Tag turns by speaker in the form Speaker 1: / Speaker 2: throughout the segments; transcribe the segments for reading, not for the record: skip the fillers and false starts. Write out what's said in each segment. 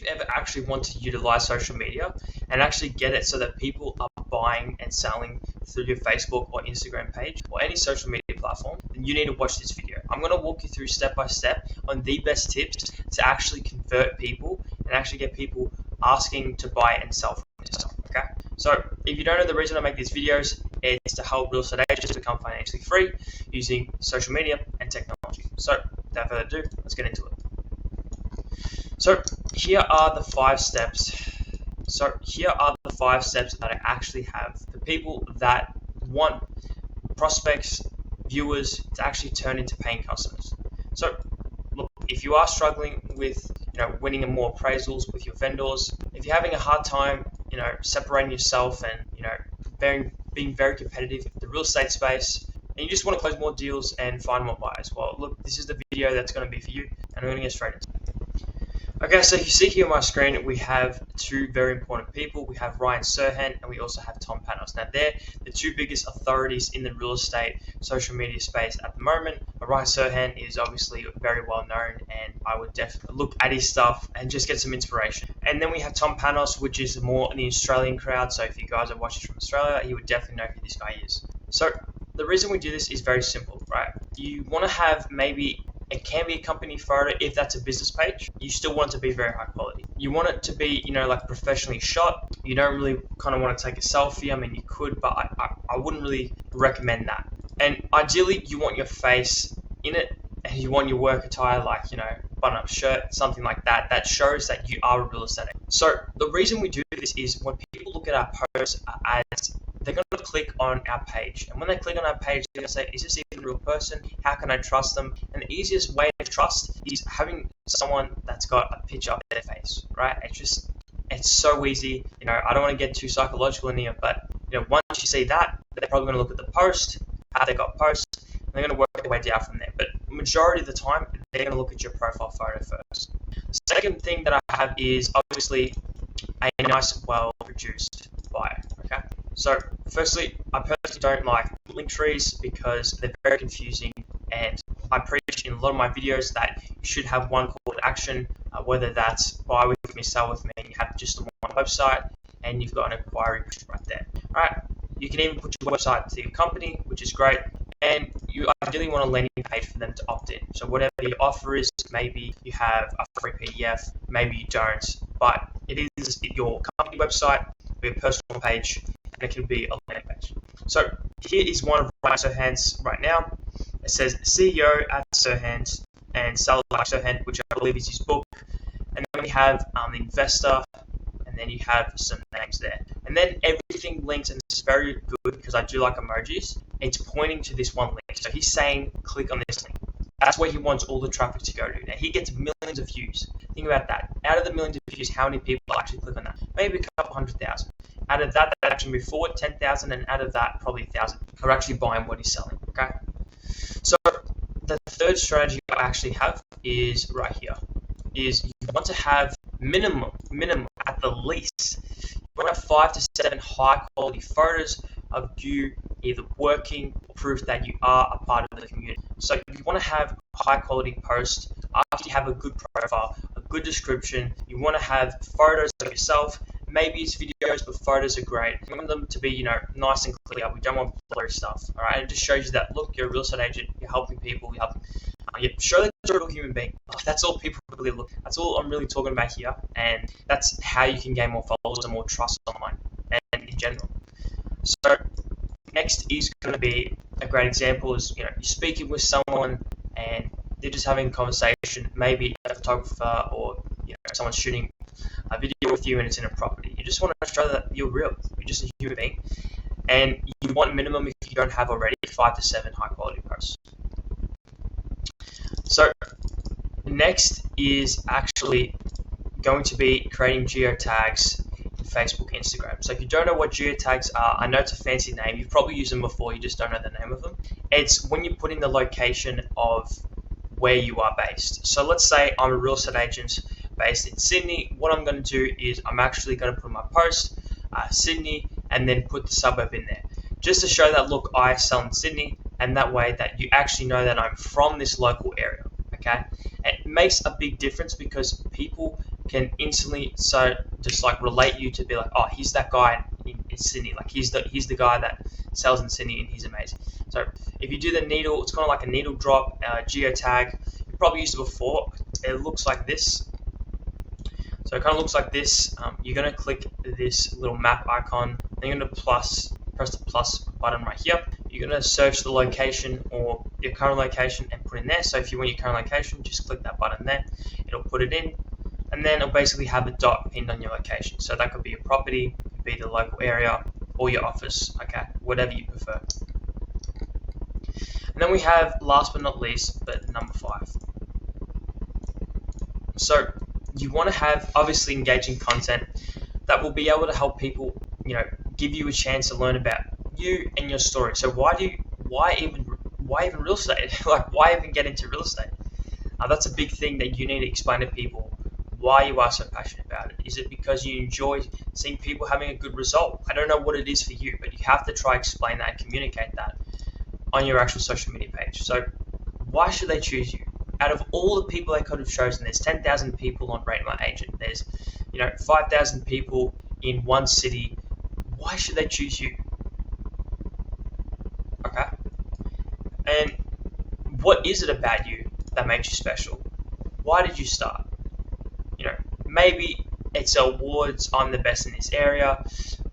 Speaker 1: you've ever actually want to utilize social media and actually get it so that people are buying and selling through your Facebook or Instagram page or any social media platform, then you need to watch this video. I'm going to walk you through step by step on the best tips to actually convert people and actually get people asking to buy and sell from this stuff. Okay, so if you don't know, the reason I make these videos is to help real estate agents become financially free using social media and technology. So without further ado, let's get into it. So here are the 5 steps. That I actually have for people that want prospects, viewers to actually turn into paying customers. So look, if you are struggling with winning more appraisals with your vendors, if you're having a hard time separating yourself and being very competitive in the real estate space, and you just want to close more deals and find more buyers, well, look, this is the video that's going to be for you, and we're going to get straight into it. Okay, so you see here on my screen, we have 2 very important people. We have Ryan Serhant and we also have Tom Panos. Now, they're the 2 biggest authorities in the real estate social media space at the moment. Ryan Serhant is obviously very well known, and I would definitely look at his stuff and just get some inspiration. And then we have Tom Panos, which is more in the Australian crowd. So if you guys are watching from Australia, you would definitely know who this guy is. So the reason we do this is very simple, right? You want to have it can be a company photo if that's a business page. You still want it to be very high quality. You want it to be, like professionally shot. You don't really kind of want to take a selfie. I mean, you could, but I wouldn't really recommend that. And ideally, you want your face in it, and you want your work attire, like, button-up shirt, something like that, that shows that you are a real estate agent. So the reason we do this is when people look at our posts, our ads, they're going to click on our page. And when they click on our page, they're going to say, is this even a real person? How can I trust them? And the easiest way to trust is having someone that's got a picture of their face, right? It's so easy. I don't want to get too psychological in here, but once you see that, they're probably going to look at the post, how they got posts, and they're going to work their way down from there. But majority of the time, they're going to look at your profile photo first. The second thing that I have is obviously a nice, well-produced bio, okay? So firstly, I personally don't like link trees because they're very confusing, and I preach in a lot of my videos that you should have one call to action, whether that's buy with me, sell with me, and you have just the one website and you've got an inquiry right there. All right, you can even put your website to your company, which is great, and you ideally want a landing page for them to opt in. So whatever your offer is, maybe you have a free PDF, maybe you don't, but it is your company website or your personal page, and it can be a landing page. So here is one of Ryan Serhant's right now. It says CEO at Serhant and Sell Like Serhant, which I believe is his book. And then we have the investor, and then you have some names there. And then everything links, and this is very good because I do like emojis. It's pointing to this one link. So he's saying, click on this link. That's where he wants all the traffic to go to. Now, he gets millions of views. Think about that. Out of the millions of views, how many people actually click on that? Maybe a couple 100,000. Out of that actually move forward 10,000, and out of that, probably 1,000 are actually buying what he's selling. Okay. So the third strategy I actually have is right here. Is you want to have minimum at the least, you want to have 5 to 7 high quality photos of you either working or proof that you are a part of the community. So you want to have high quality posts after you have a good profile, a good description. You want to have photos of yourself. Maybe it's videos, but photos are great. You want them to be, nice and clear. We don't want blurry stuff. All right, it just shows you that look, you're a real estate agent. You're helping people. You show that you're a real human being. That's all people really look. That's all I'm really talking about here, and that's how you can gain more followers and more trust online and in general. So next is going to be a great example is you're speaking with someone and they're just having a conversation. Maybe a photographer or someone's shooting a video with you and it's in a property. You just want to show that you're real. You're just a human being, and you want minimum, if you don't have already, 5 to 7 high quality posts. So next is actually going to be creating geotags in Facebook, Instagram. So if you don't know what geotags are, I know it's a fancy name. You've probably used them before. You just don't know the name of them. It's when you put in the location of where you are based. So let's say I'm a real estate agent based in Sydney. What I'm going to do is I'm actually going to put my post Sydney and then put the suburb in there, just to show that look, I sell in Sydney, and that way that you actually know that I'm from this local area. Okay, it makes a big difference because people can instantly just like relate you to be like, oh, he's that guy in Sydney, like he's the guy that sells in Sydney and he's amazing. So if you do the needle, it's kind of like a needle drop geotag. You've probably used it before. It looks like this. So it kind of looks like this. You're going to click this little map icon. Then you're going to press the plus button right here. You're going to search the location or your current location and put in there. So if you want your current location, just click that button there. It'll put it in. And then it'll basically have a dot pinned on your location. So that could be your property, could be the local area, or your office, okay, whatever you prefer. And then we have, last but not least, but number 5. So you want to have obviously engaging content that will be able to help people, give you a chance to learn about you and your story. So why even real estate? Like, why even get into real estate? That's a big thing that you need to explain to people why you are so passionate about it. Is it because you enjoy seeing people having a good result? I don't know what it is for you, but you have to try explain that and communicate that on your actual social media page. So why should they choose you? Out of all the people they could have chosen, there's 10,000 people on Rate My Agent. There's 5,000 people in one city. Why should they choose you? Okay. And what is it about you that makes you special? Why did you start? Maybe it's awards, I'm the best in this area,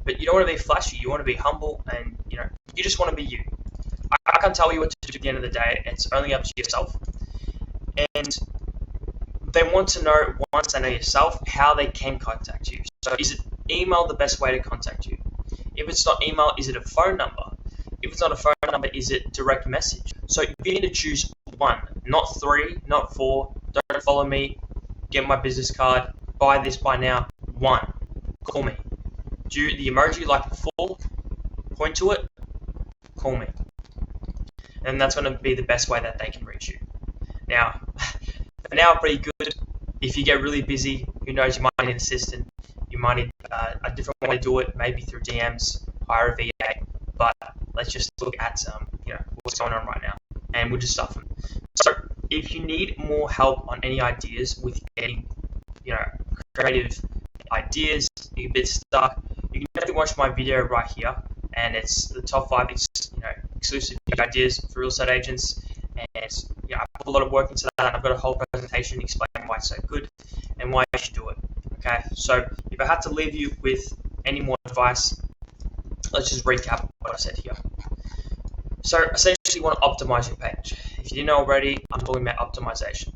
Speaker 1: but you don't want to be flashy. You want to be humble, and you just want to be you. I can't tell you what to do at the end of the day. It's only up to yourself. And they want to know, once they know yourself, how they can contact you. So is it email the best way to contact you? If it's not email, is it a phone number? If it's not a phone number, is it direct message? So you need to choose one, not 3, not 4. Don't follow me, get my business card, buy this, buy now. 1, call me. Do the emoji like 4, point to it, call me. And that's going to be the best way that they can reach you. Now, for now, pretty good. If you get really busy, who knows, you might need an assistant. You might need a different way to do it, maybe through DMs, hire a VA. But let's just look at what's going on right now, and we'll just start from. So, if you need more help on any ideas with getting, creative ideas, you're a bit stuck, you can definitely watch my video right here, and it's the top 5 exclusive ideas for real estate agents. And I put a lot of work into that, and I've got a whole presentation explaining why it's so good and why you should do it. Okay, so if I had to leave you with any more advice, let's just recap what I said here. So essentially, you want to optimize your page. If you didn't know already, I'm talking about optimization.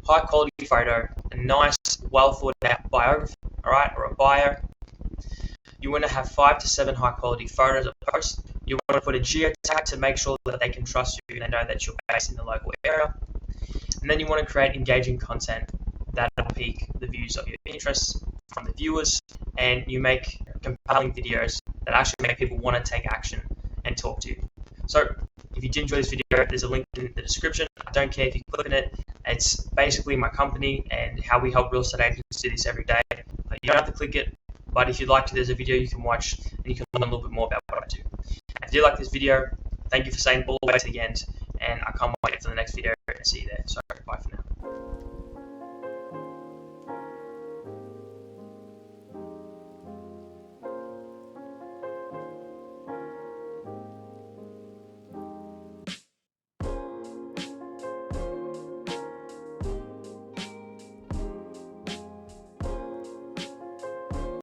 Speaker 1: High quality photo, a nice, well thought out biography, alright, or a bio. You want to have 5 to 7 high quality photos of posts. You want to put a geotag to make sure that they can trust you and they know that you're based in the local area. And then you want to create engaging content that will pique the views of your interests from the viewers, and you make compelling videos that actually make people want to take action and talk to you. So if you did enjoy this video, there's a link in the description. I don't care if you click on it. It's basically my company and how we help real estate agents do this every day. You don't have to click it, but if you'd like to, there's a video you can watch and you can learn a little bit more about what I do. If you like this video, thank you for staying all the way to the end, and I can't wait for the next video and see you there. So bye for now.